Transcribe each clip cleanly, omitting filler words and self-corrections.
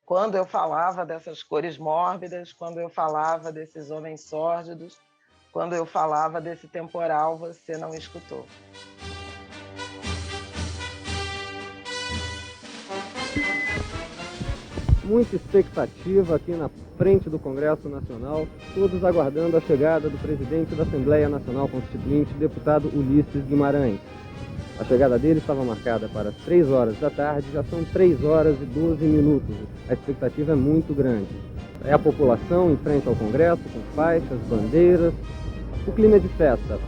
Quando eu falava dessas cores mórbidas, quando eu falava desses homens sórdidos, quando eu falava desse temporal, você não escutou. Muita expectativa aqui na frente do Congresso Nacional, todos aguardando a chegada do presidente da Assembleia Nacional Constituinte, deputado Ulisses Guimarães. A chegada dele estava marcada para as 3 horas da tarde, já são 3 horas e 12 minutos. A expectativa é muito grande. É a população em frente ao Congresso, com faixas, bandeiras. O clima é de festa.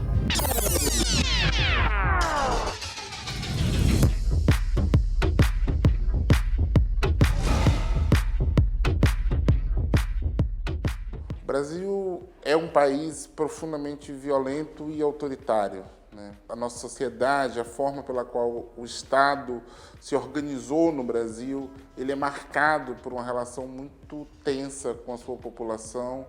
O Brasil é um país profundamente violento e autoritário, né? A nossa sociedade, a forma pela qual o Estado se organizou no Brasil, ele é marcado por uma relação muito tensa com a sua população,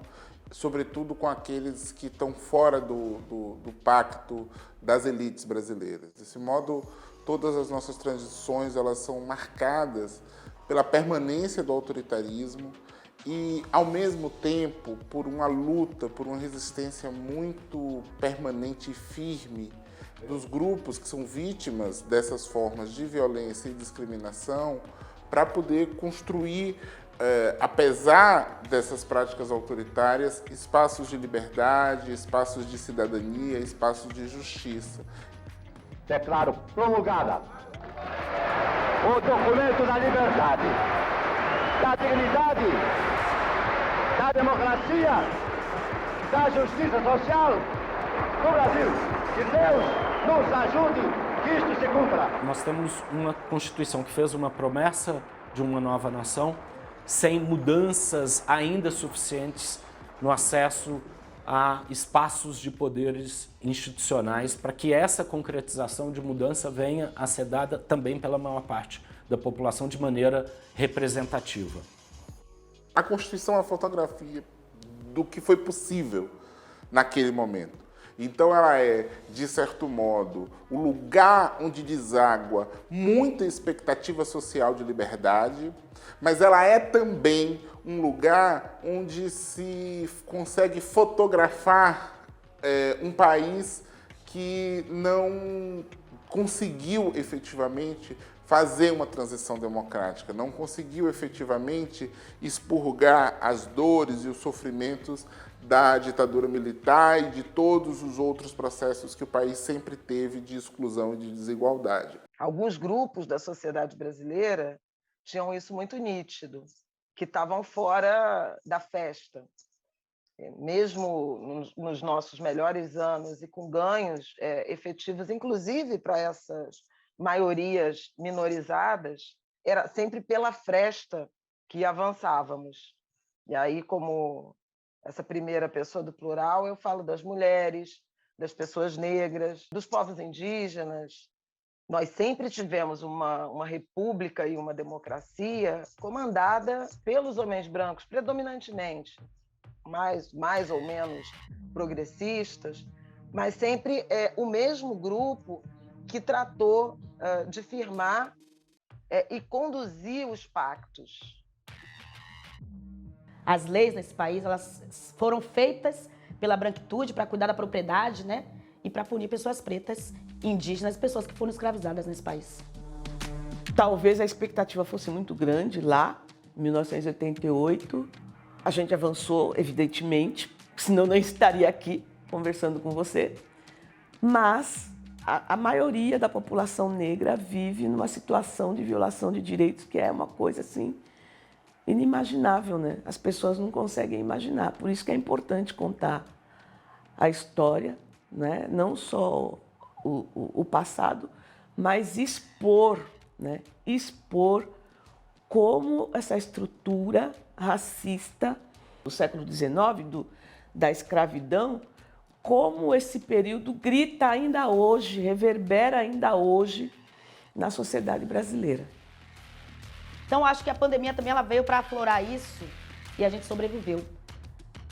sobretudo com aqueles que estão fora do pacto das elites brasileiras. Desse modo, todas as nossas transições elas são marcadas pela permanência do autoritarismo, e, ao mesmo tempo, por uma luta, por uma resistência muito permanente e firme dos grupos que são vítimas dessas formas de violência e discriminação, para poder construir, apesar dessas práticas autoritárias, espaços de liberdade, espaços de cidadania, espaços de justiça. Declaro promulgada o documento da liberdade, da dignidade, da democracia, da justiça social no Brasil. Que Deus nos ajude que isto se cumpra. Nós temos uma Constituição que fez uma promessa de uma nova nação, sem mudanças ainda suficientes no acesso a espaços de poderes institucionais, para que essa concretização de mudança venha a ser dada também pela maior parte da população de maneira representativa. A Constituição é a fotografia do que foi possível naquele momento. Então ela é, de certo modo, o lugar onde deságua muita expectativa social de liberdade, mas ela é também um lugar onde se consegue fotografar um país que não conseguiu efetivamente fazer uma transição democrática, não conseguiu efetivamente expurgar as dores e os sofrimentos da ditadura militar e de todos os outros processos que o país sempre teve de exclusão e de desigualdade. Alguns grupos da sociedade brasileira tinham isso muito nítido, que estavam fora da festa. Mesmo nos nossos melhores anos e com ganhos efetivos, inclusive para essas maiorias minorizadas, era sempre pela fresta que avançávamos. E aí, como essa primeira pessoa do plural, eu falo das mulheres, das pessoas negras, dos povos indígenas. Nós sempre tivemos uma república e uma democracia comandada pelos homens brancos, predominantemente, mais ou menos progressistas, mas sempre o mesmo grupo que tratou de firmar e conduzir os pactos. As leis nesse país elas foram feitas pela branquitude para cuidar da propriedade, né? E para punir pessoas pretas, indígenas e pessoas que foram escravizadas nesse país. Talvez a expectativa fosse muito grande lá, em 1988. A gente avançou, evidentemente, senão não estaria aqui conversando com você. Mas a maioria da população negra vive numa situação de violação de direitos que é uma coisa assim inimaginável, né? As pessoas não conseguem imaginar. Por isso que é importante contar a história, né? Não só o passado, mas expor, né? Expor como essa estrutura racista do século XIX, da escravidão, como esse período grita ainda hoje, reverbera ainda hoje na sociedade brasileira. Então, acho que a pandemia também ela veio para aflorar isso e a gente sobreviveu.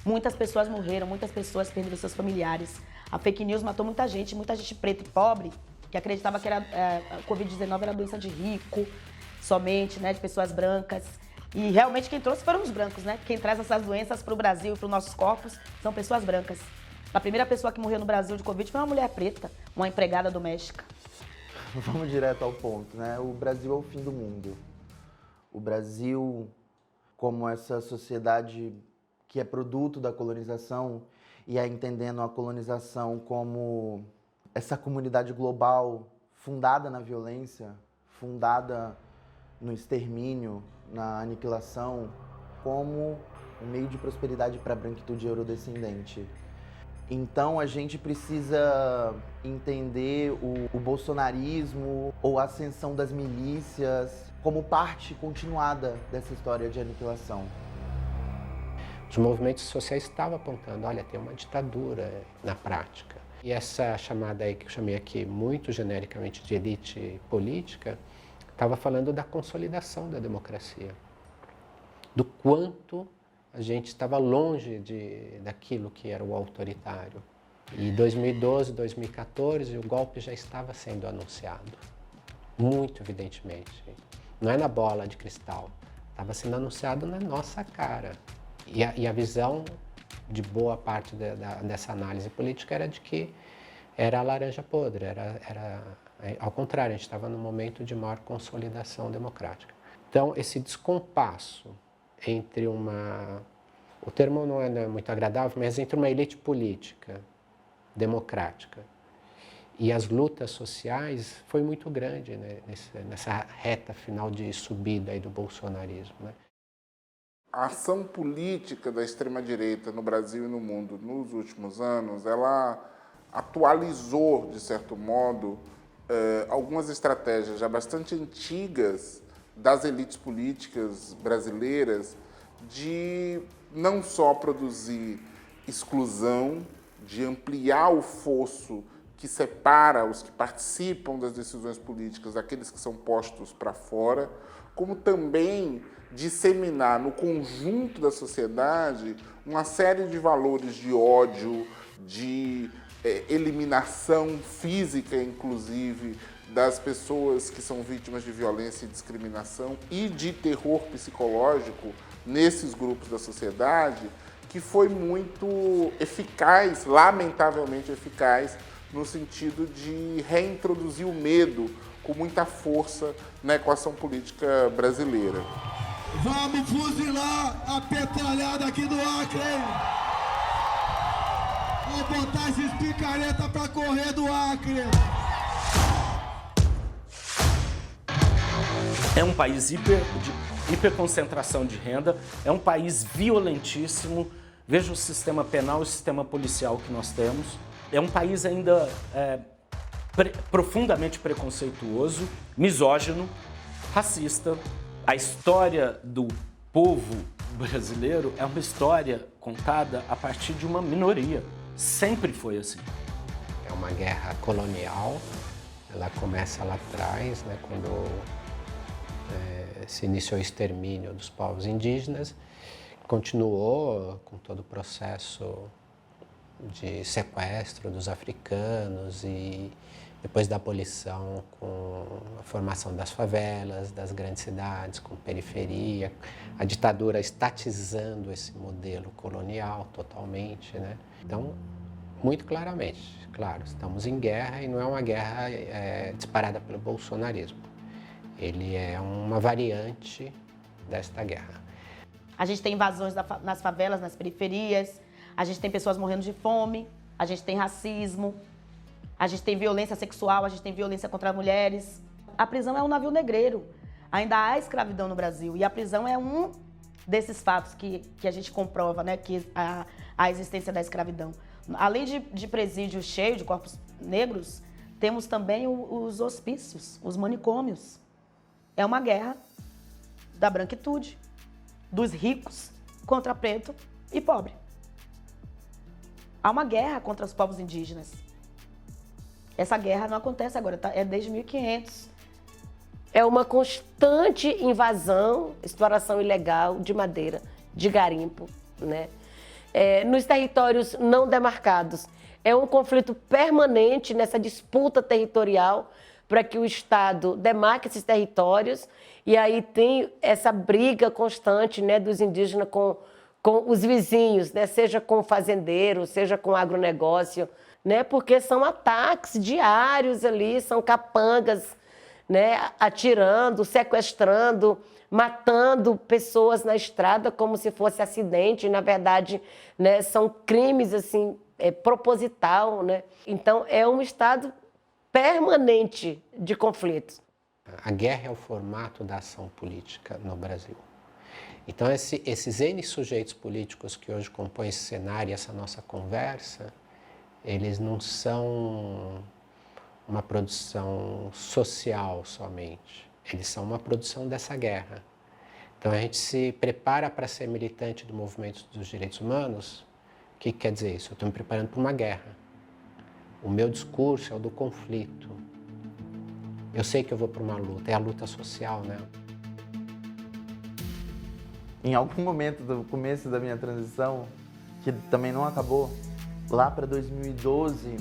Muitas pessoas morreram, muitas pessoas perderam seus familiares. A fake news matou muita gente preta e pobre, que acreditava que a Covid-19 era doença de rico, somente, né, de pessoas brancas. E realmente quem trouxe foram os brancos, né? Quem traz essas doenças para o Brasil e para os nossos corpos são pessoas brancas. A primeira pessoa que morreu no Brasil de Covid foi uma mulher preta, uma empregada doméstica. Vamos direto ao ponto, né? O Brasil é o fim do mundo. O Brasil, como essa sociedade que é produto da colonização e é entendendo a colonização como essa comunidade global fundada na violência, fundada no extermínio, na aniquilação, como um meio de prosperidade para a branquitude eurodescendente. Então a gente precisa entender o bolsonarismo ou a ascensão das milícias como parte continuada dessa história de aniquilação. Os movimentos sociais estavam apontando, olha, tem uma ditadura na prática. E essa chamada aí que eu chamei aqui muito genericamente de elite política, estava falando da consolidação da democracia, do quanto a gente estava longe daquilo que era o autoritário. E 2012, 2014, o golpe já estava sendo anunciado, muito evidentemente. Não é na bola de cristal, estava sendo anunciado na nossa cara. E a visão de boa parte dessa análise política era de que era a laranja podre, ao contrário, a gente estava num momento de maior consolidação democrática. Então, esse descompasso entre o termo não é muito agradável, mas entre uma elite política democrática e as lutas sociais foi muito grande, né, nessa reta final de subida aí do bolsonarismo, né? A ação política da extrema-direita no Brasil e no mundo nos últimos anos, ela atualizou, de certo modo, algumas estratégias já bastante antigas das elites políticas brasileiras de não só produzir exclusão, de ampliar o fosso que separa os que participam das decisões políticas daqueles que são postos para fora, como também disseminar no conjunto da sociedade uma série de valores de ódio, de eliminação física, inclusive, das pessoas que são vítimas de violência e discriminação e de terror psicológico nesses grupos da sociedade, que foi muito eficaz, lamentavelmente eficaz, no sentido de reintroduzir o medo com muita força na equação política brasileira. Vamos fuzilar a petralhada aqui do Acre, hein? Vamos botar esses picareta pra correr do Acre. É um país de hiperconcentração de renda, é um país violentíssimo. Veja o sistema penal e o sistema policial que nós temos. É um país ainda profundamente preconceituoso, misógino, racista. A história do povo brasileiro é uma história contada a partir de uma minoria. Sempre foi assim. É uma guerra colonial, ela começa lá atrás, né, quando se iniciou o extermínio dos povos indígenas, continuou com todo o processo de sequestro dos africanos e depois da abolição, com a formação das favelas, das grandes cidades, com periferia, a ditadura estatizando esse modelo colonial totalmente, né? Então, muito claramente, claro, estamos em guerra e não é uma guerra disparada pelo bolsonarismo. Ele é uma variante desta guerra. A gente tem invasões nas favelas, nas periferias, a gente tem pessoas morrendo de fome, a gente tem racismo, a gente tem violência sexual, a gente tem violência contra mulheres. A prisão é um navio negreiro. Ainda há escravidão no Brasil e a prisão é um desses fatos que a gente comprova, né, que a existência da escravidão. Além de presídio cheio de corpos negros, temos também os hospícios, os manicômios. É uma guerra da branquitude, dos ricos contra preto e pobre. Há uma guerra contra os povos indígenas. Essa guerra não acontece agora, é desde 1500. É uma constante invasão, exploração ilegal de madeira, de garimpo, né? Nos territórios não demarcados. É um conflito permanente nessa disputa territorial para que o Estado demarque esses territórios, e aí tem essa briga constante, né, dos indígenas com os vizinhos, né, seja com o fazendeiro, seja com o agronegócio, né, porque são ataques diários ali, são capangas, né, atirando, sequestrando, matando pessoas na estrada como se fosse acidente, na verdade, né, são crimes assim, proposital, né? Então é um estado permanente de conflitos. A guerra é o formato da ação política no Brasil. Então esses N sujeitos políticos que hoje compõem esse cenário e essa nossa conversa, eles não são uma produção social somente, eles são uma produção dessa guerra. Então a gente se prepara para ser militante do movimento dos direitos humanos. O que quer dizer isso? Eu estou me preparando para uma guerra. O meu discurso é o do conflito. Eu sei que eu vou para uma luta, é a luta social, né? Em algum momento do começo da minha transição, que também não acabou, lá para 2012,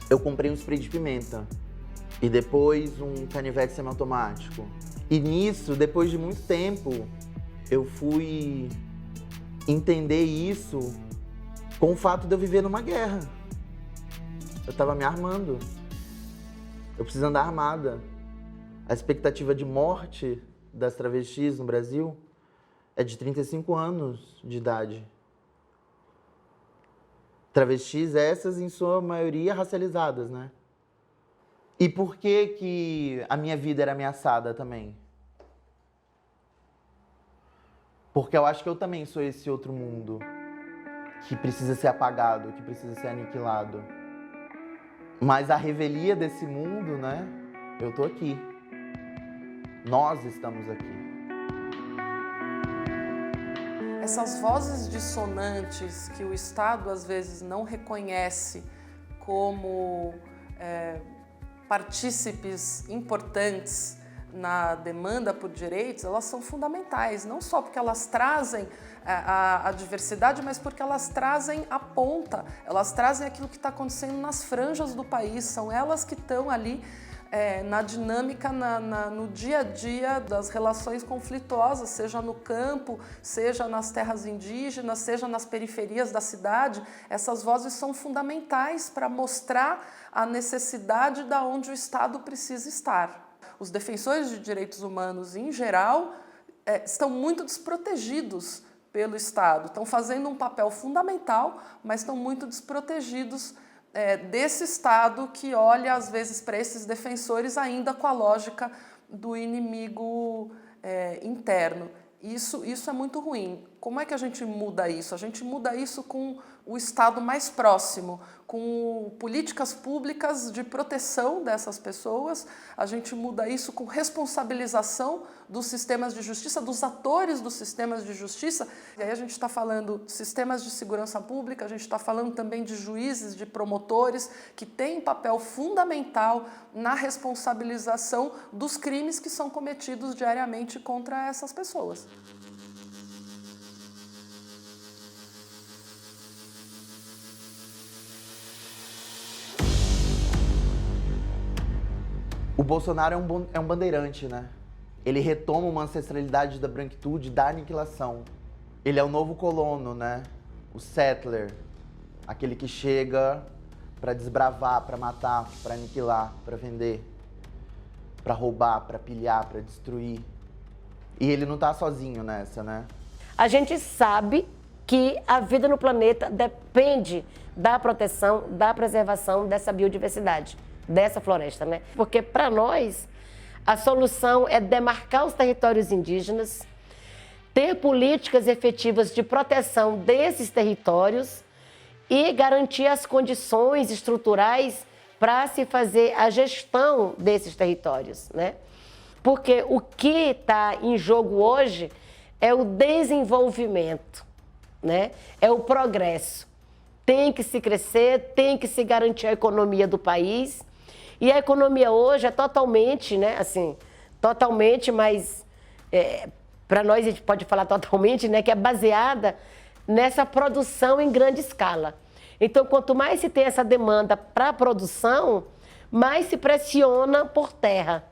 eu comprei um spray de pimenta e depois um canivete semiautomático. E nisso, depois de muito tempo, eu fui entender isso com o fato de eu viver numa guerra. Eu estava me armando. Eu preciso andar armada. A expectativa de morte das travestis no Brasil é de 35 anos de idade. Travestis essas, em sua maioria, racializadas, né? E por que a minha vida era ameaçada também? Porque eu acho que eu também sou esse outro mundo que precisa ser apagado, que precisa ser aniquilado. Mas a revelia desse mundo, né? Eu tô aqui. Nós estamos aqui. Essas vozes dissonantes que o Estado às vezes não reconhece como partícipes importantes na demanda por direitos, elas são fundamentais, não só porque elas trazem a diversidade, mas porque elas trazem a ponta, elas trazem aquilo que está acontecendo nas franjas do país, são elas que estão ali na dinâmica, no dia a dia das relações conflituosas, seja no campo, seja nas terras indígenas, seja nas periferias da cidade. Essas vozes são fundamentais para mostrar a necessidade de onde o Estado precisa estar. Os defensores de direitos humanos, em geral, estão muito desprotegidos pelo Estado, estão fazendo um papel fundamental, mas estão muito desprotegidos desse Estado que olha, às vezes, para esses defensores ainda com a lógica do inimigo interno. Isso é muito ruim. Como é que a gente muda isso? A gente muda isso com o Estado mais próximo, com políticas públicas de proteção dessas pessoas, a gente muda isso com responsabilização dos sistemas de justiça, dos atores dos sistemas de justiça. E aí a gente está falando de sistemas de segurança pública, a gente está falando também de juízes, de promotores, que têm papel fundamental na responsabilização dos crimes que são cometidos diariamente contra essas pessoas. O Bolsonaro é um bandeirante, né? Ele retoma uma ancestralidade da branquitude, da aniquilação. Ele é o novo colono, né? O settler, aquele que chega para desbravar, para matar, para aniquilar, para vender, para roubar, para pilhar, para destruir. E ele não tá sozinho nessa, né? A gente sabe que a vida no planeta depende da proteção, da preservação dessa biodiversidade, dessa floresta, né? Porque para nós a solução é demarcar os territórios indígenas, ter políticas efetivas de proteção desses territórios e garantir as condições estruturais para se fazer a gestão desses territórios, né? Porque o que está em jogo hoje é o desenvolvimento, né? É o progresso. Tem que se crescer, tem que se garantir a economia do país. E a economia hoje é totalmente, né, assim, totalmente, mas para nós a gente pode falar totalmente, né, que é baseada nessa produção em grande escala. Então, quanto mais se tem essa demanda para a produção, mais se pressiona por terra,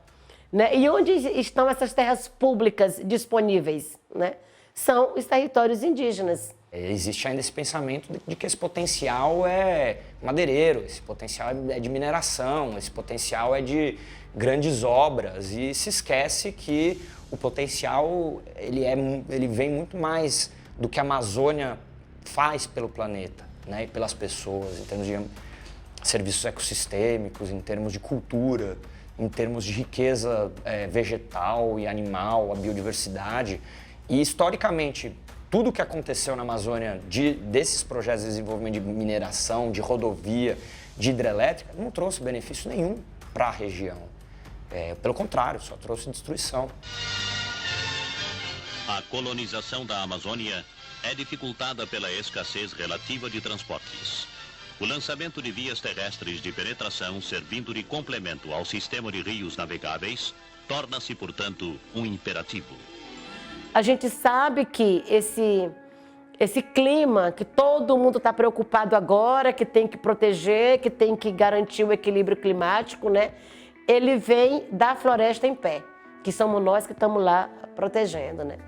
né? E onde estão essas terras públicas disponíveis, né? São os territórios indígenas. Existe ainda esse pensamento de que esse potencial é madeireiro, esse potencial é de mineração, esse potencial é de grandes obras, e se esquece que o potencial ele vem muito mais do que a Amazônia faz pelo planeta, né, e pelas pessoas, em termos de serviços ecossistêmicos, em termos de cultura, em termos de riqueza vegetal e animal, a biodiversidade. E historicamente, tudo que aconteceu na Amazônia desses projetos de desenvolvimento de mineração, de rodovia, de hidrelétrica, não trouxe benefício nenhum para a região. Pelo contrário, só trouxe destruição. A colonização da Amazônia é dificultada pela escassez relativa de transportes. O lançamento de vias terrestres de penetração, servindo de complemento ao sistema de rios navegáveis, torna-se, portanto, um imperativo. A gente sabe que esse clima, que todo mundo está preocupado agora, que tem que proteger, que tem que garantir o equilíbrio climático, né? Ele vem da floresta em pé, que somos nós que estamos lá protegendo, né?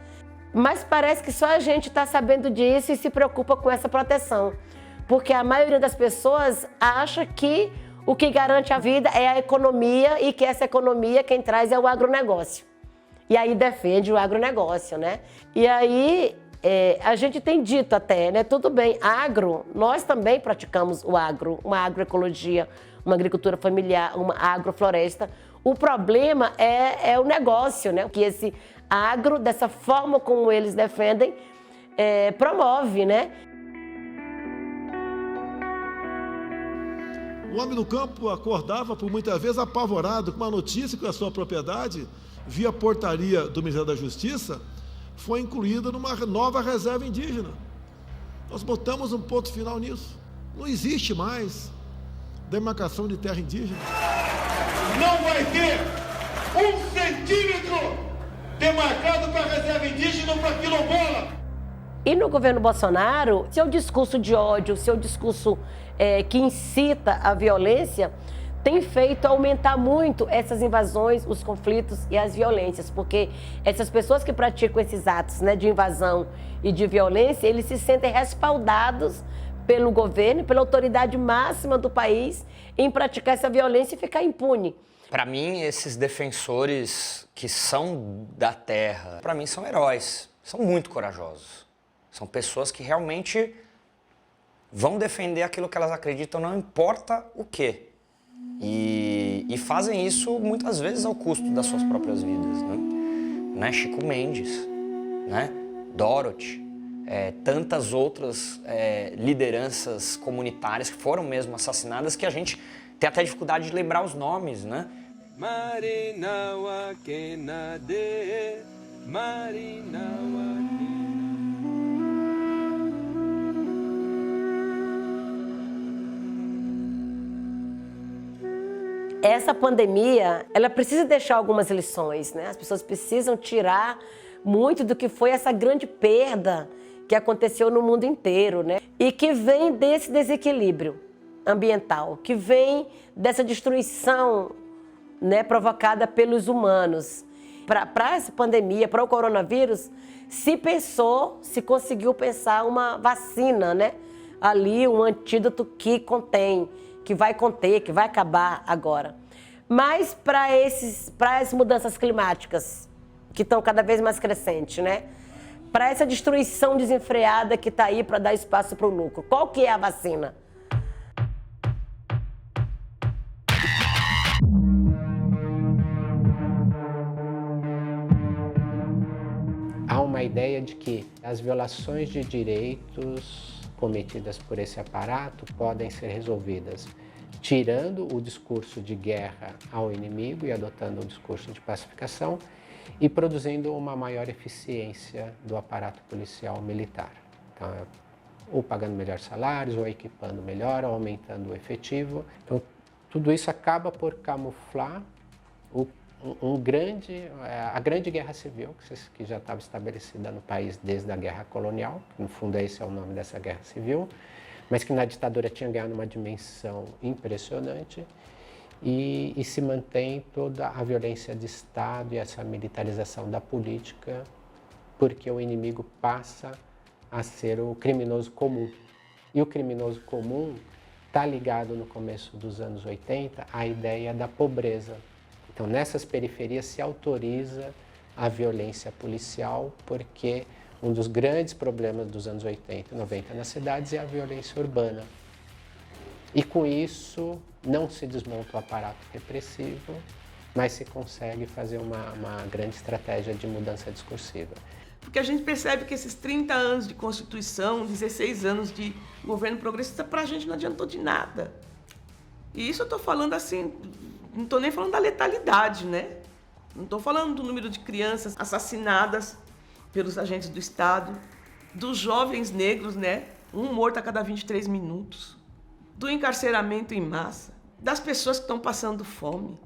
Mas parece que só a gente está sabendo disso e se preocupa com essa proteção, porque a maioria das pessoas acha que o que garante a vida é a economia e que essa economia quem traz é o agronegócio. E aí defende o agronegócio, né? E aí a gente tem dito até, né? Tudo bem, agro, nós também praticamos o agro, uma agroecologia, uma agricultura familiar, uma agrofloresta. O problema é o negócio, né? Que esse agro, dessa forma como eles defendem, promove, né? O homem no campo acordava por muitas vezes apavorado com uma notícia que a sua propriedade, via portaria do Ministério da Justiça, foi incluída numa nova reserva indígena. Nós botamos um ponto final nisso. Não existe mais demarcação de terra indígena. Não vai ter 1 centímetro demarcado para reserva indígena ou para quilombola. E no governo Bolsonaro, seu discurso de ódio, seu discurso que incita a violência, tem feito aumentar muito essas invasões, os conflitos e as violências, porque essas pessoas que praticam esses atos, né, de invasão e de violência, eles se sentem respaldados pelo governo, pela autoridade máxima do país em praticar essa violência e ficar impune. Para mim, esses defensores que são da terra, para mim são heróis, são muito corajosos. São pessoas que realmente vão defender aquilo que elas acreditam, não importa o quê. E fazem isso muitas vezes ao custo das suas próprias vidas, né? Chico Mendes, né? Dorothy, tantas outras lideranças comunitárias que foram mesmo assassinadas, que a gente tem até dificuldade de lembrar os nomes, né? Marinawa Kenade, Marinawa. Essa pandemia, ela precisa deixar algumas lições, né? As pessoas precisam tirar muito do que foi essa grande perda que aconteceu no mundo inteiro, né? E que vem desse desequilíbrio ambiental, que vem dessa destruição, né, provocada pelos humanos. Para essa pandemia, para o coronavírus, se conseguiu pensar uma vacina, né? Ali, um antídoto que contém, que vai conter, que vai acabar agora. Mas para as mudanças climáticas, que estão cada vez mais crescentes, né? Para essa destruição desenfreada que está aí para dar espaço para o lucro, qual que é a vacina? Há uma ideia de que as violações de direitos cometidas por esse aparato podem ser resolvidas tirando o discurso de guerra ao inimigo e adotando o discurso de pacificação e produzindo uma maior eficiência do aparato policial militar. Então, ou pagando melhores salários, ou equipando melhor, ou aumentando o efetivo. Então, tudo isso acaba por camuflar a grande guerra civil, que já estava estabelecida no país desde a guerra colonial, que no fundo esse é o nome dessa guerra civil, mas que na ditadura tinha ganhado uma dimensão impressionante e se mantém toda a violência de Estado e essa militarização da política, porque o inimigo passa a ser o criminoso comum. E o criminoso comum está ligado no começo dos anos 80 à ideia da pobreza. Então, nessas periferias se autoriza a violência policial, porque um dos grandes problemas dos anos 80 e 90 nas cidades é a violência urbana. E com isso não se desmonta o aparato repressivo, mas se consegue fazer uma grande estratégia de mudança discursiva. Porque a gente percebe que esses 30 anos de Constituição, 16 anos de governo progressista, para a gente não adiantou de nada. E isso eu estou falando assim, não estou nem falando da letalidade, né? Não estou falando do número de crianças assassinadas pelos agentes do Estado, dos jovens negros, né? Um morto a cada 23 minutos, do encarceramento em massa, das pessoas que estão passando fome.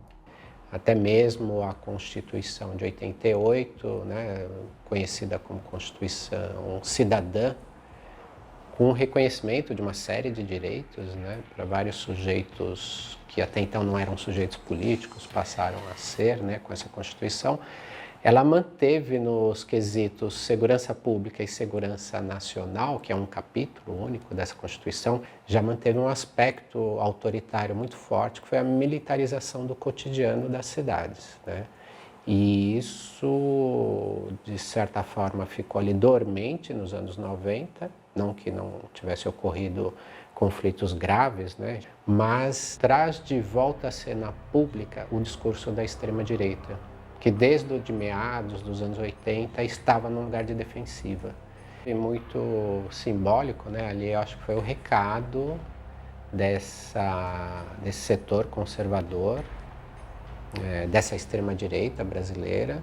Até mesmo a Constituição de 88, né, conhecida como Constituição Cidadã, com o reconhecimento de uma série de direitos, né, para vários sujeitos que até então não eram sujeitos políticos, passaram a ser, né, com essa Constituição. Ela manteve nos quesitos segurança pública e segurança nacional, que é um capítulo único dessa Constituição, já manteve um aspecto autoritário muito forte, que foi a militarização do cotidiano das cidades, né? E isso, de certa forma, ficou ali dormente nos anos 90, não que não tivesse ocorrido conflitos graves, né? Mas traz de volta à cena pública o discurso da extrema-direita, que desde de meados dos anos 80 estava num lugar de defensiva. É muito simbólico, né? Ali eu acho que foi o recado desse setor conservador, dessa extrema-direita brasileira,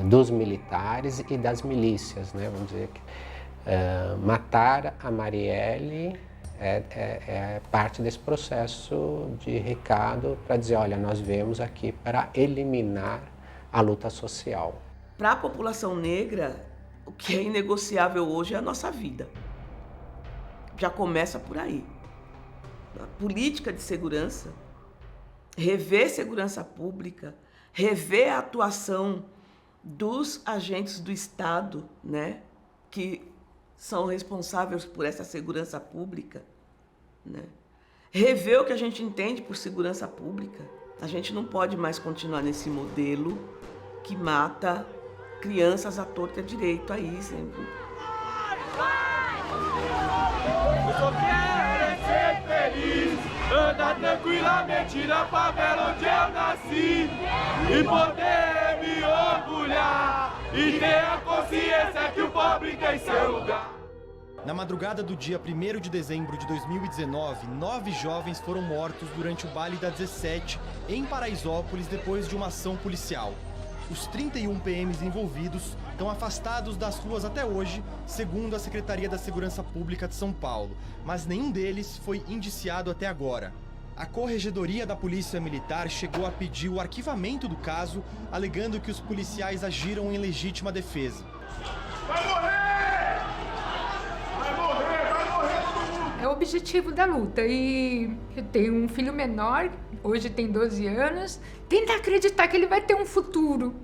dos militares e das milícias, né? Vamos dizer que matar a Marielle é parte desse processo de recado para dizer, olha, nós viemos aqui para eliminar a luta social. Para a população negra, o que é inegociável hoje é a nossa vida. Já começa por aí. A política de segurança, rever segurança pública, rever a atuação dos agentes do Estado, né, que são responsáveis por essa segurança pública, né? Rever o que a gente entende por segurança pública. A gente não pode mais continuar nesse modelo que mata crianças à torta e à direito aí sempre. Eu só quero ser feliz, andar tranquilamente na favela onde eu nasci e poder me orgulhar e ter a consciência que o pobre tem seu lugar. Na madrugada do dia 1º de dezembro de 2019, 9 jovens foram mortos durante o baile da 17 em Paraisópolis depois de uma ação policial. Os 31 PMs envolvidos estão afastados das ruas até hoje, segundo a Secretaria da Segurança Pública de São Paulo, mas nenhum deles foi indiciado até agora. A Corregedoria da Polícia Militar chegou a pedir o arquivamento do caso, alegando que os policiais agiram em legítima defesa. Vai morrer! Vai morrer! Vai morrer todo mundo! É o objetivo da luta e eu tenho um filho menor, hoje tem 12 anos, tenta acreditar que ele vai ter um futuro.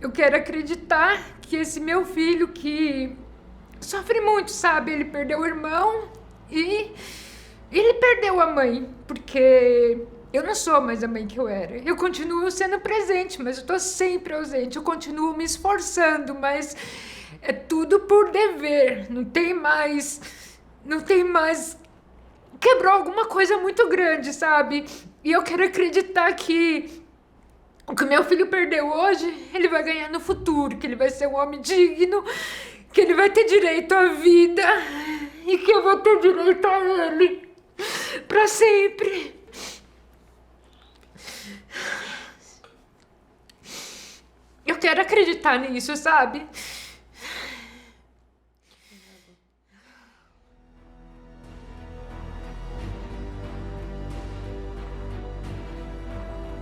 Eu quero acreditar que esse meu filho que sofre muito, sabe? Ele perdeu o irmão e ele perdeu a mãe, porque eu não sou mais a mãe que eu era. Eu continuo sendo presente, mas eu tô sempre ausente. Eu continuo me esforçando, mas é tudo por dever. Não tem mais... Quebrou alguma coisa muito grande, sabe? E eu quero acreditar que o que meu filho perdeu hoje, ele vai ganhar no futuro, que ele vai ser um homem digno, que ele vai ter direito à vida e que eu vou ter direito a ele para sempre. Eu quero acreditar nisso, sabe?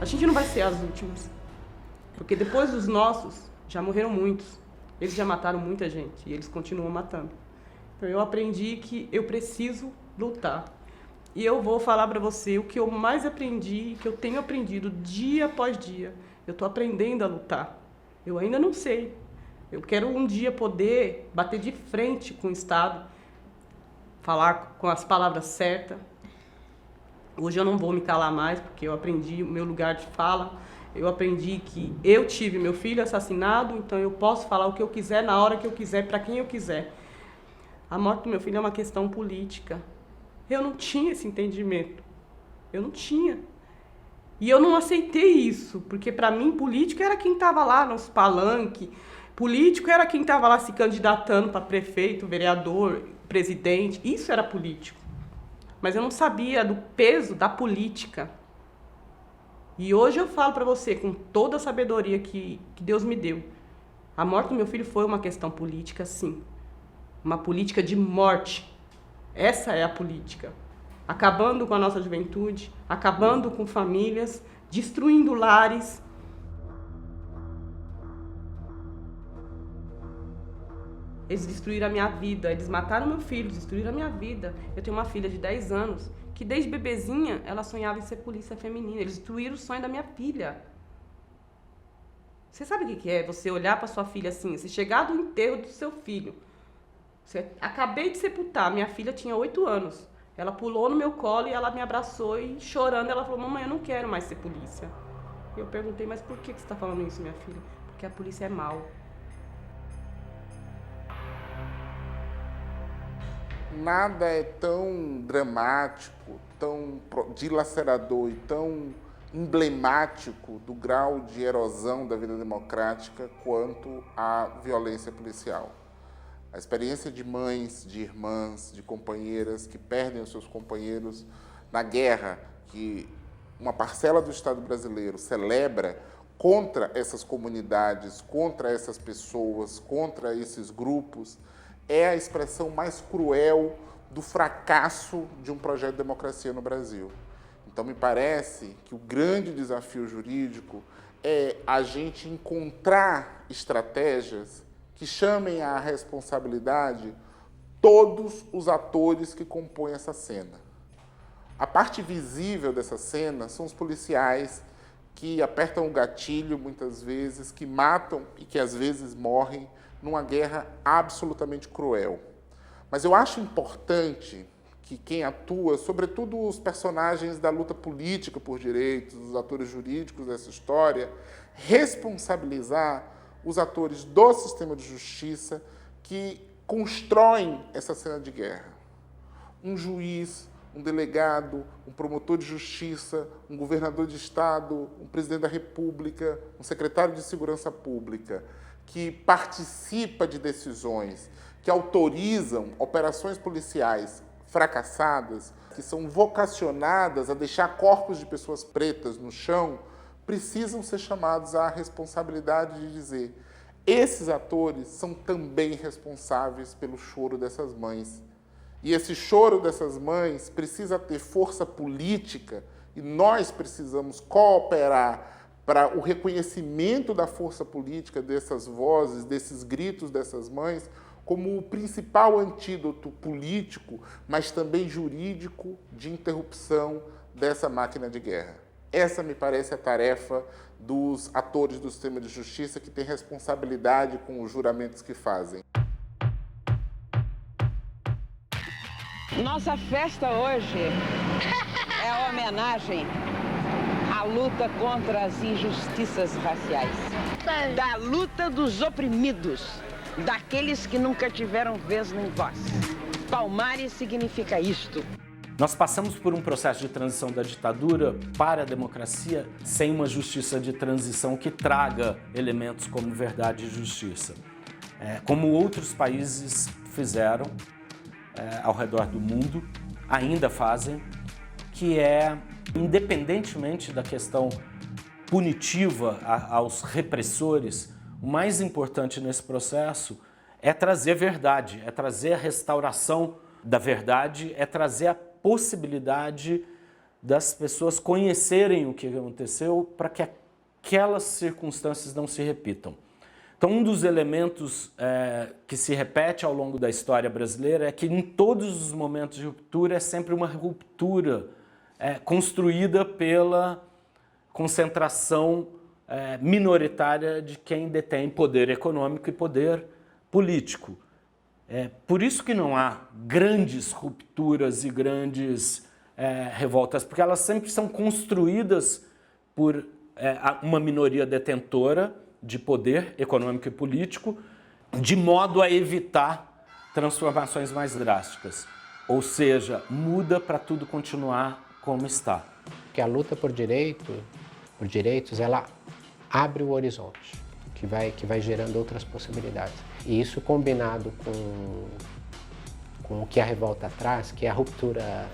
A gente não vai ser as últimas, porque depois dos nossos, já morreram muitos. Eles já mataram muita gente e eles continuam matando. Então eu aprendi que eu preciso lutar. E eu vou falar para você o que eu mais aprendi, que eu tenho aprendido dia após dia. Eu estou aprendendo a lutar. Eu ainda não sei. Eu quero um dia poder bater de frente com o Estado, falar com as palavras certas. Hoje eu não vou me calar mais, porque eu aprendi o meu lugar de fala. Eu aprendi que eu tive meu filho assassinado, então eu posso falar o que eu quiser, na hora que eu quiser, para quem eu quiser. A morte do meu filho é uma questão política. Eu não tinha esse entendimento. Eu não tinha. E eu não aceitei isso, porque para mim político era quem estava lá nos palanques, político era quem estava lá se candidatando para prefeito, vereador, presidente. Isso era político. Mas eu não sabia do peso da política. E hoje eu falo para você, com toda a sabedoria que Deus me deu, a morte do meu filho foi uma questão política, sim. Uma política de morte. Essa é a política. Acabando com a nossa juventude, acabando com famílias, destruindo lares. Eles destruíram a minha vida, eles mataram meu filho, destruíram a minha vida. Eu tenho uma filha de 10 anos, que desde bebezinha ela sonhava em ser polícia feminina. Eles destruíram o sonho da minha filha. Você sabe o que é você olhar para sua filha assim, você chegar do enterro do seu filho. Acabei de sepultar, minha filha tinha 8 anos. Ela pulou no meu colo e ela me abraçou e chorando, ela falou, mamãe, eu não quero mais ser polícia. E eu perguntei, mas por que você está falando isso, minha filha? Porque a polícia é mal. Nada é tão dramático, tão dilacerador e tão emblemático do grau de erosão da vida democrática quanto a violência policial. A experiência de mães, de irmãs, de companheiras que perdem os seus companheiros na guerra, que uma parcela do Estado brasileiro celebra contra essas comunidades, contra essas pessoas, contra esses grupos, é a expressão mais cruel do fracasso de um projeto de democracia no Brasil. Então, me parece que o grande desafio jurídico é a gente encontrar estratégias que chamem à responsabilidade todos os atores que compõem essa cena. A parte visível dessa cena são os policiais que apertam o gatilho, muitas vezes, que matam e que, às vezes, morrem numa guerra absolutamente cruel. Mas eu acho importante que quem atua, sobretudo os personagens da luta política por direitos, os atores jurídicos dessa história, responsabilizar os atores do sistema de justiça que constroem essa cena de guerra. Um juiz, um delegado, um promotor de justiça, um governador de estado, um presidente da República, um secretário de segurança pública, que participa de decisões, que autorizam operações policiais fracassadas, que são vocacionadas a deixar corpos de pessoas pretas no chão, precisam ser chamados à responsabilidade de dizer: esses atores são também responsáveis pelo choro dessas mães. E esse choro dessas mães precisa ter força política e nós precisamos cooperar para o reconhecimento da força política dessas vozes, desses gritos dessas mães, como o principal antídoto político, mas também jurídico, de interrupção dessa máquina de guerra. Essa me parece a tarefa dos atores do sistema de justiça que têm responsabilidade com os juramentos que fazem. Nossa festa hoje é a homenagem à luta contra as injustiças raciais, da luta dos oprimidos, daqueles que nunca tiveram vez nem voz. Palmares significa isto. Nós passamos por um processo de transição da ditadura para a democracia sem uma justiça de transição que traga elementos como verdade e justiça. Como outros países fizeram ao redor do mundo, ainda fazem, que é, independentemente da questão punitiva aos repressores, o mais importante nesse processo é trazer verdade, é trazer a restauração da verdade, é trazer a possibilidade das pessoas conhecerem o que aconteceu para que aquelas circunstâncias não se repitam. Então, Então, um dos elementos que se repete ao longo da história brasileira é que em todos os momentos de ruptura é sempre uma ruptura construída pela concentração minoritária de quem detém poder econômico e poder político. Por isso que não há grandes rupturas e grandes revoltas, porque elas sempre são construídas por uma minoria detentora de poder econômico e político, de modo a evitar transformações mais drásticas. Ou seja, muda para tudo continuar como está. Porque a luta por direitos, ela abre o horizonte, que vai gerando outras possibilidades. E isso combinado com o que a revolta traz, que é a ruptura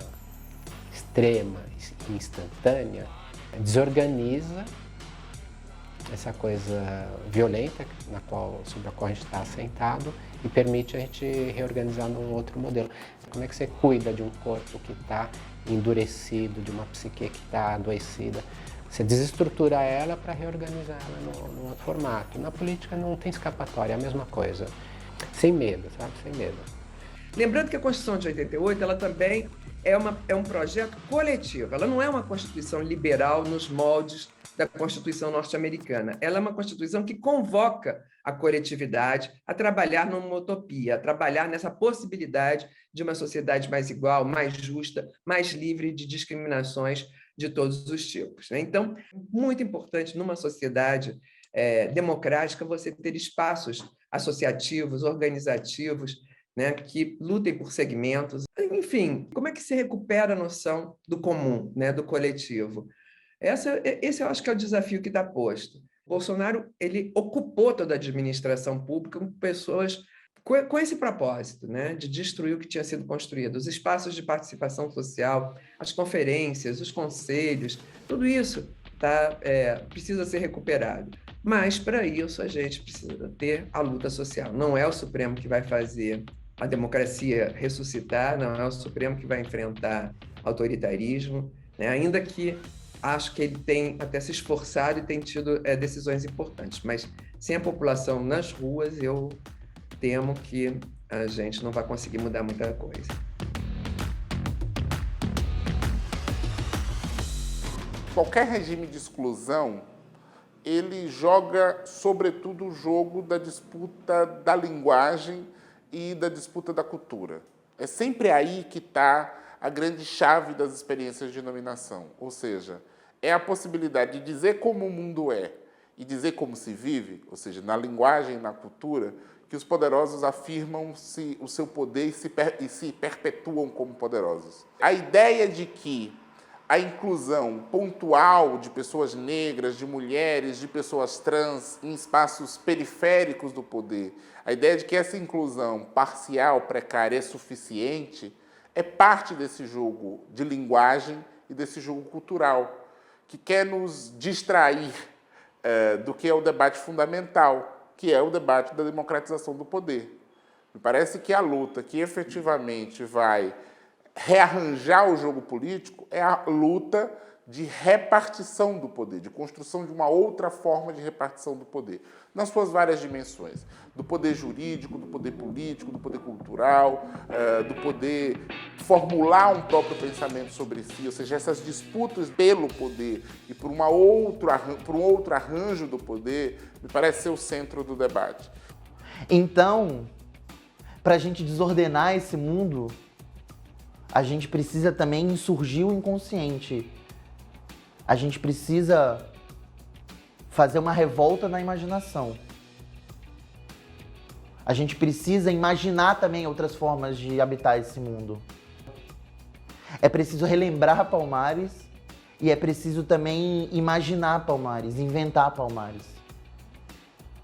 extrema e instantânea, desorganiza essa coisa violenta sobre a qual a gente está assentado e permite a gente reorganizar num outro modelo. Como é que você cuida de um corpo que está endurecido, de uma psique que está adoecida? Você desestrutura ela para reorganizar ela num outro formato. Na política não tem escapatória, é a mesma coisa. Sem medo, sabe? Sem medo. Lembrando que a Constituição de 88, ela também é um projeto coletivo. Ela não é uma Constituição liberal nos moldes da Constituição norte-americana. Ela é uma Constituição que convoca a coletividade a trabalhar numa utopia, a trabalhar nessa possibilidade de uma sociedade mais igual, mais justa, mais livre de discriminações de todos os tipos. Então, muito importante numa sociedade democrática você ter espaços associativos, organizativos, né, que lutem por segmentos. Enfim, como é que se recupera a noção do comum, né, do coletivo? Esse eu acho que é o desafio que está posto. Bolsonaro ele ocupou toda a administração pública com pessoas com esse propósito, né, de destruir o que tinha sido construído, os espaços de participação social, as conferências, os conselhos, tudo isso precisa ser recuperado. Mas, para isso, a gente precisa ter a luta social. Não é o Supremo que vai fazer a democracia ressuscitar, não é o Supremo que vai enfrentar autoritarismo, né? Ainda que acho que ele tem até se esforçado e tem tido decisões importantes, mas sem a população nas ruas, eu temo que a gente não vai conseguir mudar muita coisa. Qualquer regime de exclusão, ele joga, sobretudo, o jogo da disputa da linguagem e da disputa da cultura. É sempre aí que está a grande chave das experiências de dominação, ou seja, é a possibilidade de dizer como o mundo é e dizer como se vive, ou seja, na linguagem e na cultura, que os poderosos afirmam o seu poder e se perpetuam como poderosos. A ideia de que a inclusão pontual de pessoas negras, de mulheres, de pessoas trans em espaços periféricos do poder, a ideia de que essa inclusão parcial, precária, é suficiente, é parte desse jogo de linguagem e desse jogo cultural, que quer nos distrair do que é o debate fundamental, que é o debate da democratização do poder. Me parece que a luta que efetivamente vai rearranjar o jogo político é a luta de repartição do poder, de construção de uma outra forma de repartição do poder, nas suas várias dimensões, do poder jurídico, do poder político, do poder cultural, do poder formular um próprio pensamento sobre si, ou seja, essas disputas pelo poder e por um outro arranjo do poder, me parece ser o centro do debate. Então, para a gente desordenar esse mundo, a gente precisa também insurgir o inconsciente. A gente precisa fazer uma revolta na imaginação. A gente precisa imaginar também outras formas de habitar esse mundo. É preciso relembrar Palmares e é preciso também imaginar Palmares, inventar Palmares.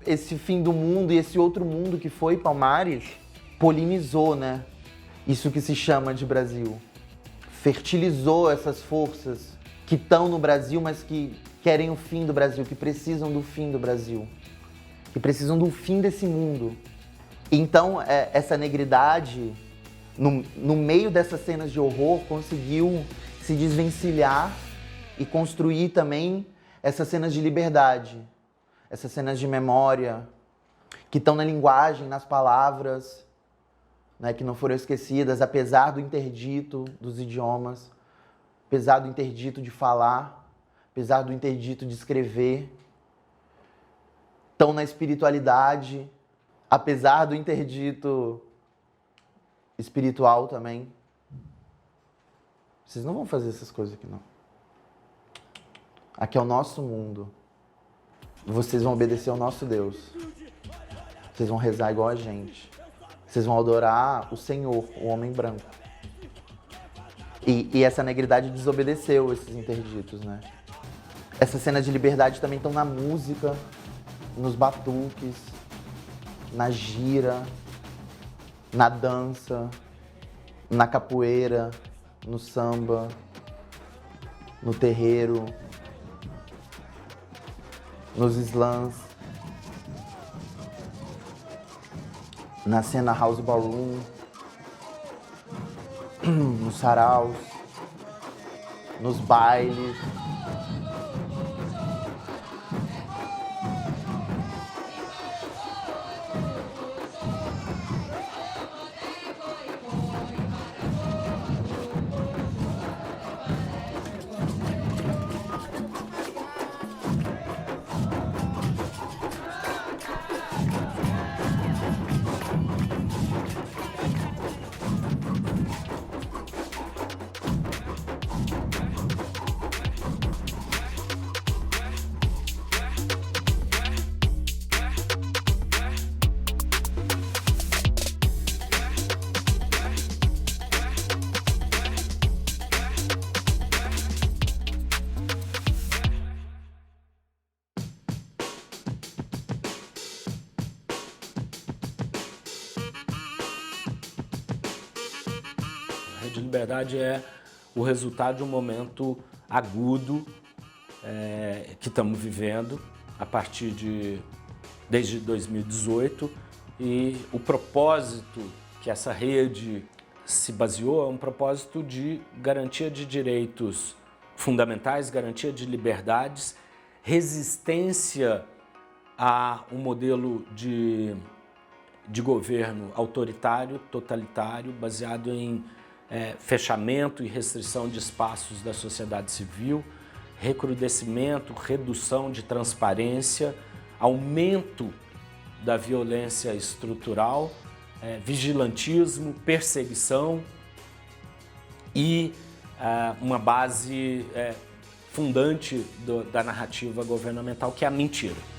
Esse fim do mundo e esse outro mundo que foi Palmares polinizou, né? Isso que se chama de Brasil. Fertilizou essas forças que estão no Brasil, mas que querem o fim do Brasil, que precisam do fim do Brasil, que precisam do fim desse mundo. Então, essa negridade, no meio dessas cenas de horror, conseguiu se desvencilhar e construir também essas cenas de liberdade, essas cenas de memória, que estão na linguagem, nas palavras, né, que não foram esquecidas, apesar do interdito dos idiomas, apesar do interdito de falar, apesar do interdito de escrever. Estão na espiritualidade, apesar do interdito espiritual também. Vocês não vão fazer essas coisas aqui, não. Aqui é o nosso mundo. Vocês vão obedecer ao nosso Deus. Vocês vão rezar igual a gente. Vocês vão adorar o Senhor, o homem branco. E essa negridade desobedeceu esses interditos, né? Essas cenas de liberdade também estão na música, nos batuques, na gira, na dança, na capoeira, no samba, no terreiro, nos slams, na cena house ballroom, nos saraus, nos bailes. A Rede Liberdade é o resultado de um momento agudo que estamos vivendo desde 2018, e o propósito que essa rede se baseou é um propósito de garantia de direitos fundamentais, garantia de liberdades, resistência a um modelo de governo autoritário, totalitário, baseado em fechamento e restrição de espaços da sociedade civil, recrudescimento, redução de transparência, aumento da violência estrutural, vigilantismo, perseguição e uma base fundante da narrativa governamental, que é a mentira.